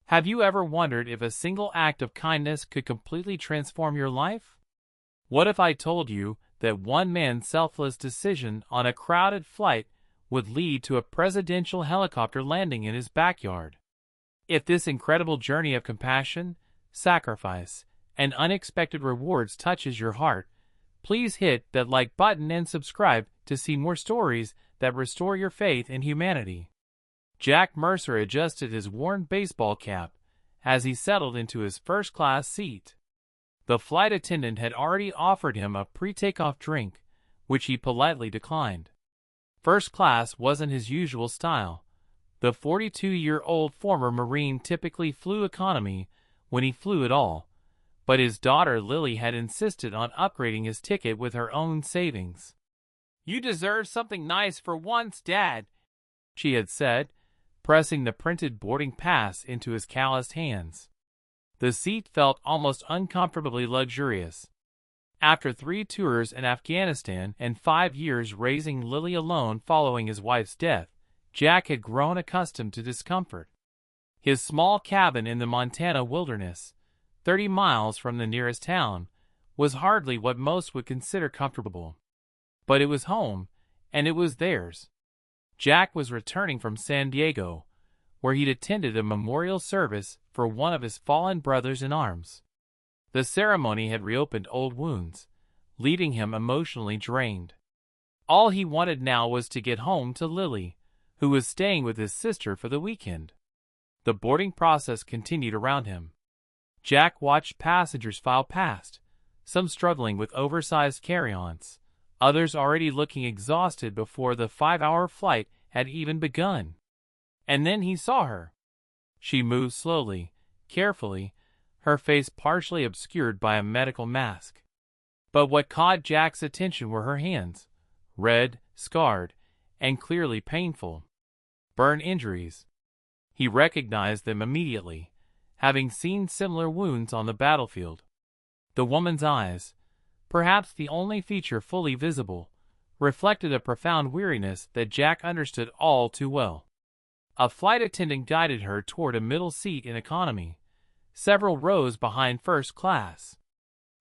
Have you ever wondered if a single act of kindness could completely transform your life? What if I told you that one man's selfless decision on a crowded flight would lead to a presidential helicopter landing in his backyard? If this incredible journey of compassion, sacrifice, and unexpected rewards touches your heart, please hit that like button and subscribe to see more stories that restore your faith in humanity. Jack Mercer adjusted his worn baseball cap as he settled into his first-class seat. The flight attendant had already offered him a pre-takeoff drink, which he politely declined. First class wasn't his usual style. The 42-year-old former Marine typically flew economy when he flew at all, but his daughter Lily had insisted on upgrading his ticket with her own savings. "You deserve something nice for once, Dad," she had said, pressing the printed boarding pass into his calloused hands. The seat felt almost uncomfortably luxurious. After 3 tours in Afghanistan and 5 years raising Lily alone following his wife's death, Jack had grown accustomed to discomfort. His small cabin in the Montana wilderness, 30 miles from the nearest town, was hardly what most would consider comfortable. But it was home, and it was theirs. Jack was returning from San Diego, where he'd attended a memorial service for one of his fallen brothers in arms. The ceremony had reopened old wounds, leaving him emotionally drained. All he wanted now was to get home to Lily, who was staying with his sister for the weekend. The boarding process continued around him. Jack watched passengers file past, some struggling with oversized carry-ons, others already looking exhausted before the 5-hour flight had even begun. And then he saw her. She moved slowly, carefully, her face partially obscured by a medical mask. But what caught Jack's attention were her hands, red, scarred, and clearly painful. Burn injuries. He recognized them immediately, having seen similar wounds on the battlefield. The woman's eyes, perhaps the only feature fully visible, reflected a profound weariness that Jack understood all too well. A flight attendant guided her toward a middle seat in economy, several rows behind first class.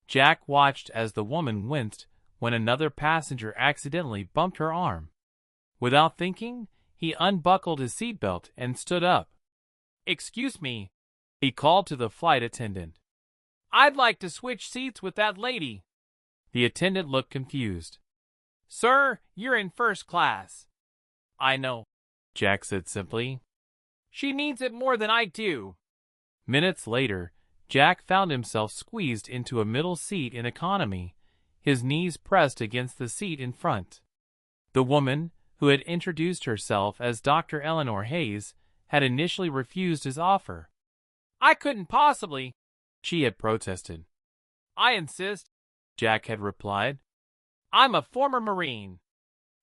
Jack watched as the woman winced when another passenger accidentally bumped her arm. Without thinking, he unbuckled his seatbelt and stood up. "Excuse me," he called to the flight attendant. "I'd like to switch seats with that lady." The attendant looked confused. "Sir, you're in first class." "I know," Jack said simply. "She needs it more than I do." Minutes later, Jack found himself squeezed into a middle seat in economy, his knees pressed against the seat in front. The woman, who had introduced herself as Dr. Eleanor Hayes, had initially refused his offer. "I couldn't possibly," she had protested. "I insist," Jack had replied. "I'm a former Marine.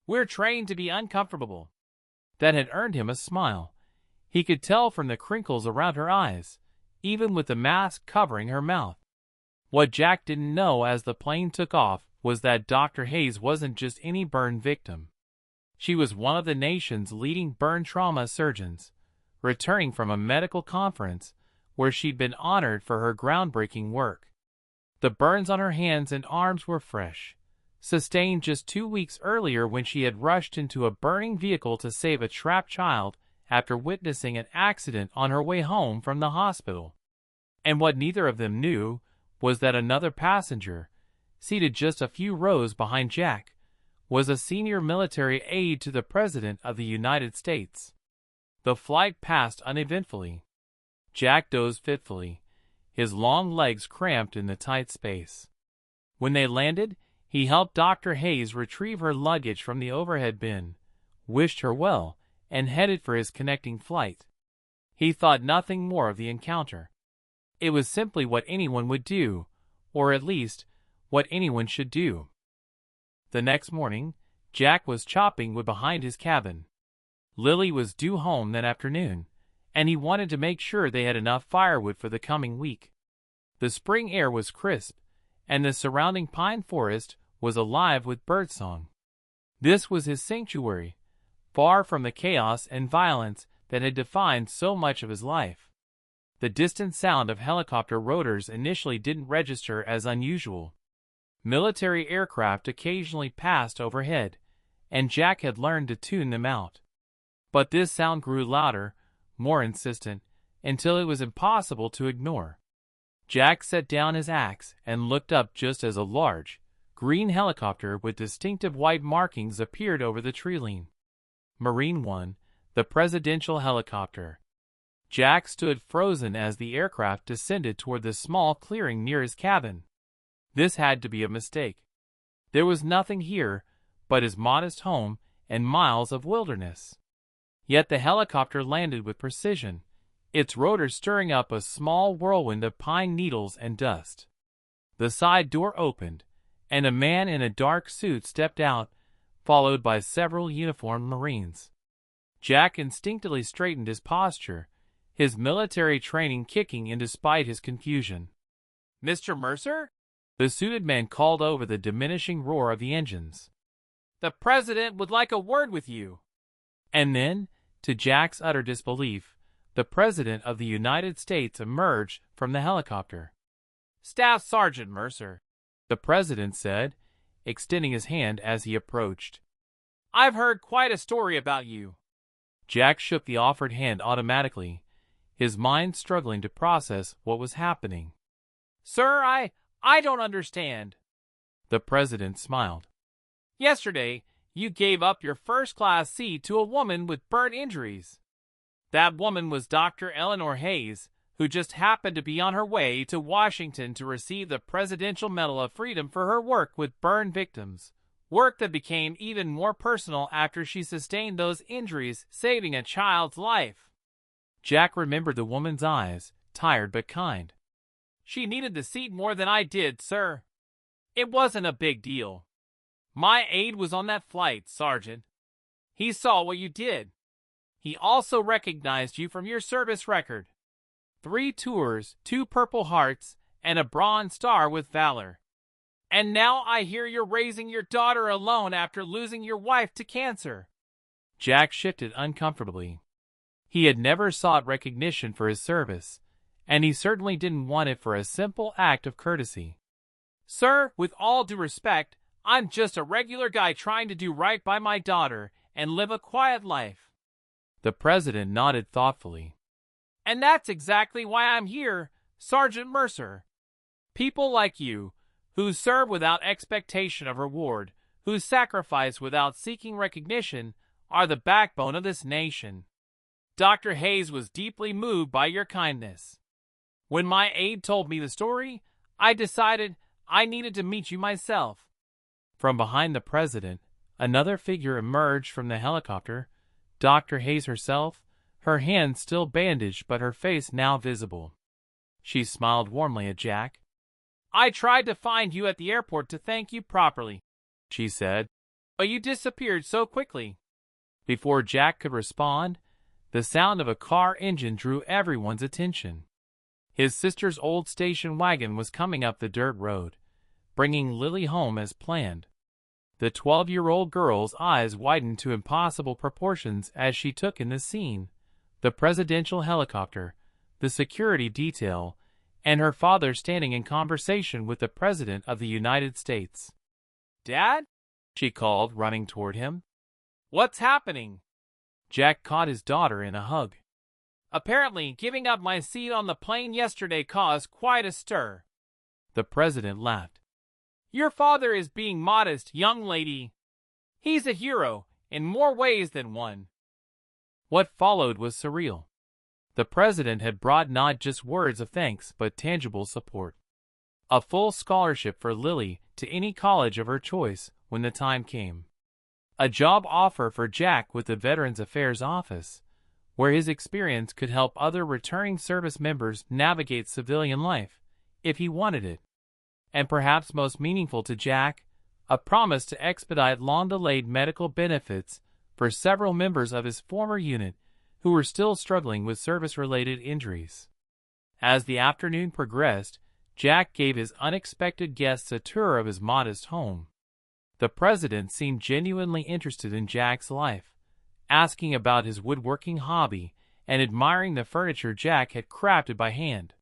We're trained to be uncomfortable." That had earned him a smile. He could tell from the crinkles around her eyes, even with the mask covering her mouth. What Jack didn't know as the plane took off was that Dr. Hayes wasn't just any burn victim. She was one of the nation's leading burn trauma surgeons, returning from a medical conference where she'd been honored for her groundbreaking work. The burns on her hands and arms were fresh, sustained just 2 weeks earlier when she had rushed into a burning vehicle to save a trapped child after witnessing an accident on her way home from the hospital. And what neither of them knew was that another passenger, seated just a few rows behind Jack, was a senior military aide to the President of the United States. The flight passed uneventfully. Jack dozed fitfully, his long legs cramped in the tight space. When they landed, he helped Dr. Hayes retrieve her luggage from the overhead bin, wished her well, and headed for his connecting flight. He thought nothing more of the encounter. It was simply what anyone would do, or at least, what anyone should do. The next morning, Jack was chopping wood behind his cabin. Lily was due home that afternoon, and he wanted to make sure they had enough firewood for the coming week. The spring air was crisp, and the surrounding pine forest was alive with birdsong. This was his sanctuary, far from the chaos and violence that had defined so much of his life. The distant sound of helicopter rotors initially didn't register as unusual. Military aircraft occasionally passed overhead, and Jack had learned to tune them out. But this sound grew louder, more insistent, until it was impossible to ignore. Jack set down his axe and looked up just as a large, green helicopter with distinctive white markings appeared over the tree line. Marine One, the presidential helicopter. Jack stood frozen as the aircraft descended toward the small clearing near his cabin. This had to be a mistake. There was nothing here but his modest home and miles of wilderness. Yet the helicopter landed with precision, its rotor stirring up a small whirlwind of pine needles and dust. The side door opened, and a man in a dark suit stepped out, followed by several uniformed Marines. Jack instinctively straightened his posture, his military training kicking in despite his confusion. "Mr. Mercer?" the suited man called over the diminishing roar of the engines. "The President would like a word with you." And then, to Jack's utter disbelief, the President of the United States emerged from the helicopter. "Staff Sergeant Mercer," the President said, extending his hand as he approached. "I've heard quite a story about you." Jack shook the offered hand automatically, his mind struggling to process what was happening. "Sir, I don't understand." The President smiled. "Yesterday, you gave up your first-class seat to a woman with burn injuries. That woman was Dr. Eleanor Hayes, who just happened to be on her way to Washington to receive the Presidential Medal of Freedom for her work with burn victims, work that became even more personal after she sustained those injuries, saving a child's life." Jack remembered the woman's eyes, tired but kind. "She needed the seat more than I did, sir. It wasn't a big deal. My aide was on that flight, Sergeant. He saw what you did. He also recognized you from your service record. 3 tours, 2 Purple Hearts, and a Bronze Star with Valor. And now I hear you're raising your daughter alone after losing your wife to cancer." Jack shifted uncomfortably. He had never sought recognition for his service, and he certainly didn't want it for a simple act of courtesy. "Sir, with all due respect, I'm just a regular guy trying to do right by my daughter and live a quiet life." The President nodded thoughtfully. "And that's exactly why I'm here, Sergeant Mercer. People like you, who serve without expectation of reward, who sacrifice without seeking recognition, are the backbone of this nation. Dr. Hayes was deeply moved by your kindness. When my aide told me the story, I decided I needed to meet you myself." From behind the President, another figure emerged from the helicopter, Dr. Hayes herself, her hands still bandaged but her face now visible. She smiled warmly at Jack. "I tried to find you at the airport to thank you properly," she said, "but you disappeared so quickly." Before Jack could respond, the sound of a car engine drew everyone's attention. His sister's old station wagon was coming up the dirt road, bringing Lily home as planned. The 12-year-old girl's eyes widened to impossible proportions as she took in the scene: the presidential helicopter, the security detail, and her father standing in conversation with the President of the United States. "Dad?" she called, running toward him. "What's happening?" Jack caught his daughter in a hug. "Apparently, giving up my seat on the plane yesterday caused quite a stir." The President laughed. "Your father is being modest, young lady. He's a hero, in more ways than one." What followed was surreal. The President had brought not just words of thanks but tangible support. A full scholarship for Lily to any college of her choice when the time came. A job offer for Jack with the Veterans Affairs Office, where his experience could help other returning service members navigate civilian life, if he wanted it. And perhaps most meaningful to Jack, a promise to expedite long-delayed medical benefits for several members of his former unit who were still struggling with service-related injuries. As the afternoon progressed, Jack gave his unexpected guests a tour of his modest home. The President seemed genuinely interested in Jack's life, asking about his woodworking hobby and admiring the furniture Jack had crafted by hand.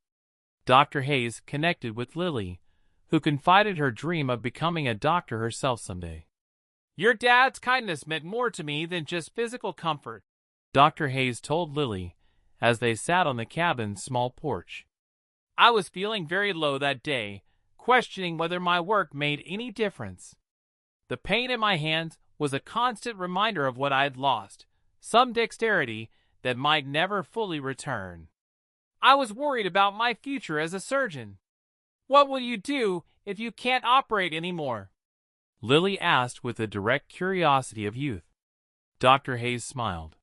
Dr. Hayes connected with Lily, who confided her dream of becoming a doctor herself someday. "Your dad's kindness meant more to me than just physical comfort," Dr. Hayes told Lily as they sat on the cabin's small porch. "I was feeling very low that day, questioning whether my work made any difference. The pain in my hands was a constant reminder of what I had lost, some dexterity that might never fully return. I was worried about my future as a surgeon. What will you do if you can't operate anymore?" Lily asked with the direct curiosity of youth. Dr. Hayes smiled.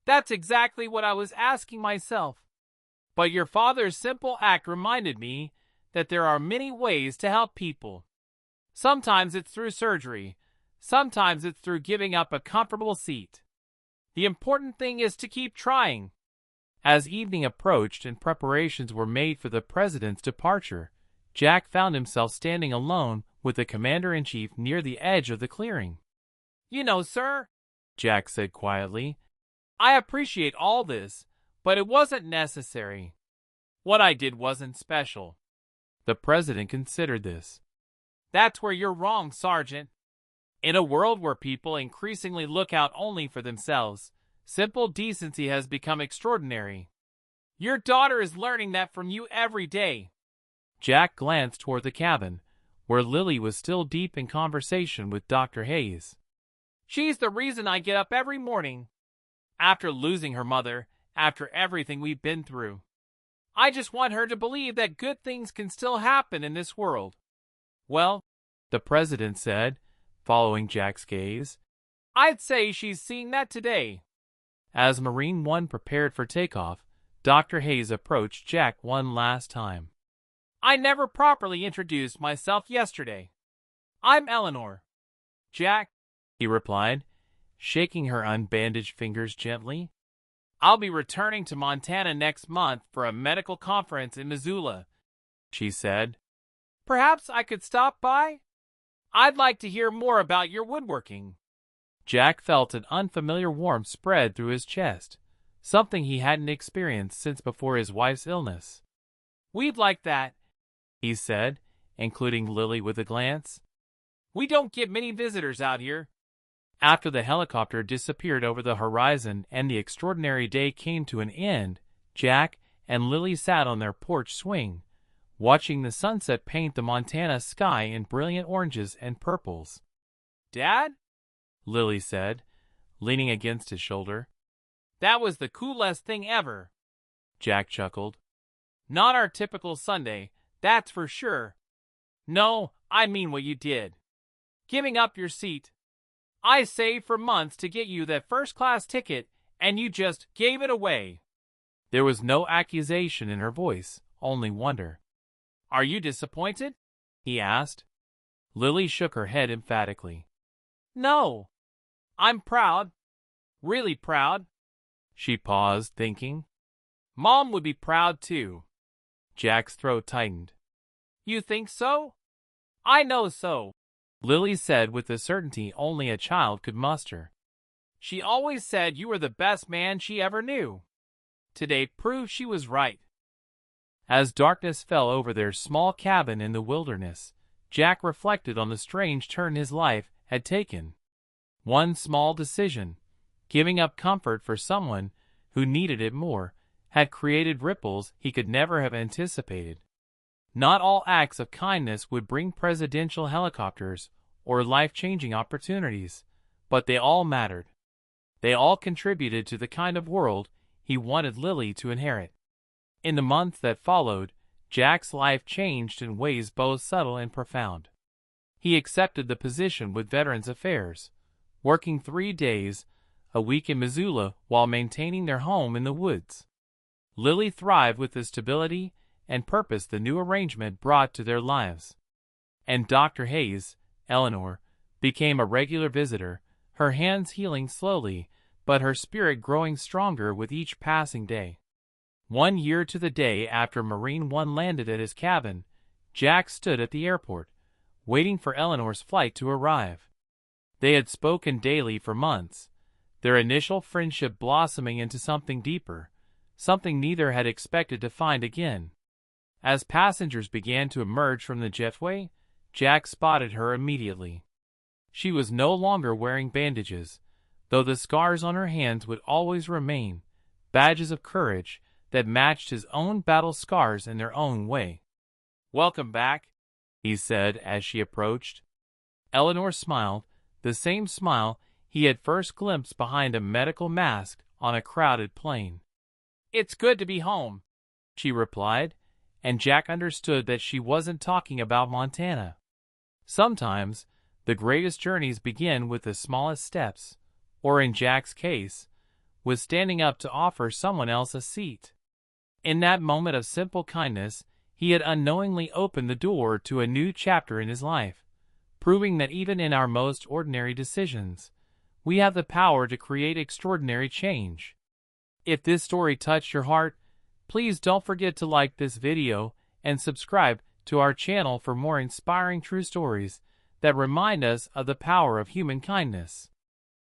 "That's exactly what I was asking myself. But your father's simple act reminded me that there are many ways to help people. Sometimes it's through surgery. Sometimes it's through giving up a comfortable seat. The important thing is to keep trying." As evening approached and preparations were made for the president's departure, Jack found himself standing alone with the commander-in-chief near the edge of the clearing. "You know, sir," Jack said quietly, "I appreciate all this, but it wasn't necessary. What I did wasn't special." The president considered this. "That's where you're wrong, Sergeant. In a world where people increasingly look out only for themselves, simple decency has become extraordinary. Your daughter is learning that from you every day." Jack glanced toward the cabin, where Lily was still deep in conversation with Dr. Hayes. "She's the reason I get up every morning. After losing her mother, after everything we've been through, I just want her to believe that good things can still happen in this world." "Well," the president said, following Jack's gaze, "I'd say she's seeing that today." As Marine One prepared for takeoff, Dr. Hayes approached Jack one last time. "I never properly introduced myself yesterday. I'm Eleanor." "Jack," he replied, shaking her unbandaged fingers gently. "I'll be returning to Montana next month for a medical conference in Missoula," she said. "Perhaps I could stop by? I'd like to hear more about your woodworking." Jack felt an unfamiliar warmth spread through his chest, something he hadn't experienced since before his wife's illness. "We'd like that," he said, including Lily with a glance. "We don't get many visitors out here." After the helicopter disappeared over the horizon and the extraordinary day came to an end, Jack and Lily sat on their porch swing, watching the sunset paint the Montana sky in brilliant oranges and purples. "Dad," Lily said, leaning against his shoulder. "That was the coolest thing ever." Jack chuckled. "Not our typical Sunday, that's for sure. No, I mean what you did. Giving up your seat. I saved for months to get you that first-class ticket, and you just gave it away." There was no accusation in her voice, only wonder. "Are you disappointed?" he asked. Lily shook her head emphatically. "No. I'm proud. Really proud." She paused, thinking. "Mom would be proud too." Jack's throat tightened. "You think so?" "I know so," Lily said with the certainty only a child could muster. "She always said you were the best man she ever knew. Today proved she was right." As darkness fell over their small cabin in the wilderness, Jack reflected on the strange turn his life had taken. One small decision, giving up comfort for someone who needed it more, had created ripples he could never have anticipated. Not all acts of kindness would bring presidential helicopters or life-changing opportunities, but they all mattered. They all contributed to the kind of world he wanted Lily to inherit. In the months that followed, Jack's life changed in ways both subtle and profound. He accepted the position with Veterans Affairs, working 3 days a week in Missoula while maintaining their home in the woods. Lily thrived with the stability and purpose the new arrangement brought to their lives. And Dr. Hayes, Eleanor, became a regular visitor, her hands healing slowly, but her spirit growing stronger with each passing day. 1 year to the day after Marine One landed at his cabin, Jack stood at the airport, waiting for Eleanor's flight to arrive. They had spoken daily for months, their initial friendship blossoming into something deeper, something neither had expected to find again. As passengers began to emerge from the jetway, Jack spotted her immediately. She was no longer wearing bandages, though the scars on her hands would always remain, badges of courage that matched his own battle scars in their own way. "Welcome back," he said as she approached. Eleanor smiled, the same smile he had first glimpsed behind a medical mask on a crowded plane. "It's good to be home," she replied, and Jack understood that she wasn't talking about Montana. Sometimes, the greatest journeys begin with the smallest steps, or in Jack's case, with standing up to offer someone else a seat. In that moment of simple kindness, he had unknowingly opened the door to a new chapter in his life, proving that even in our most ordinary decisions, we have the power to create extraordinary change. If this story touched your heart, please don't forget to like this video and subscribe to our channel for more inspiring true stories that remind us of the power of human kindness.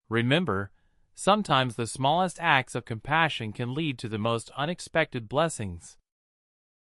Remember, sometimes the smallest acts of compassion can lead to the most unexpected blessings.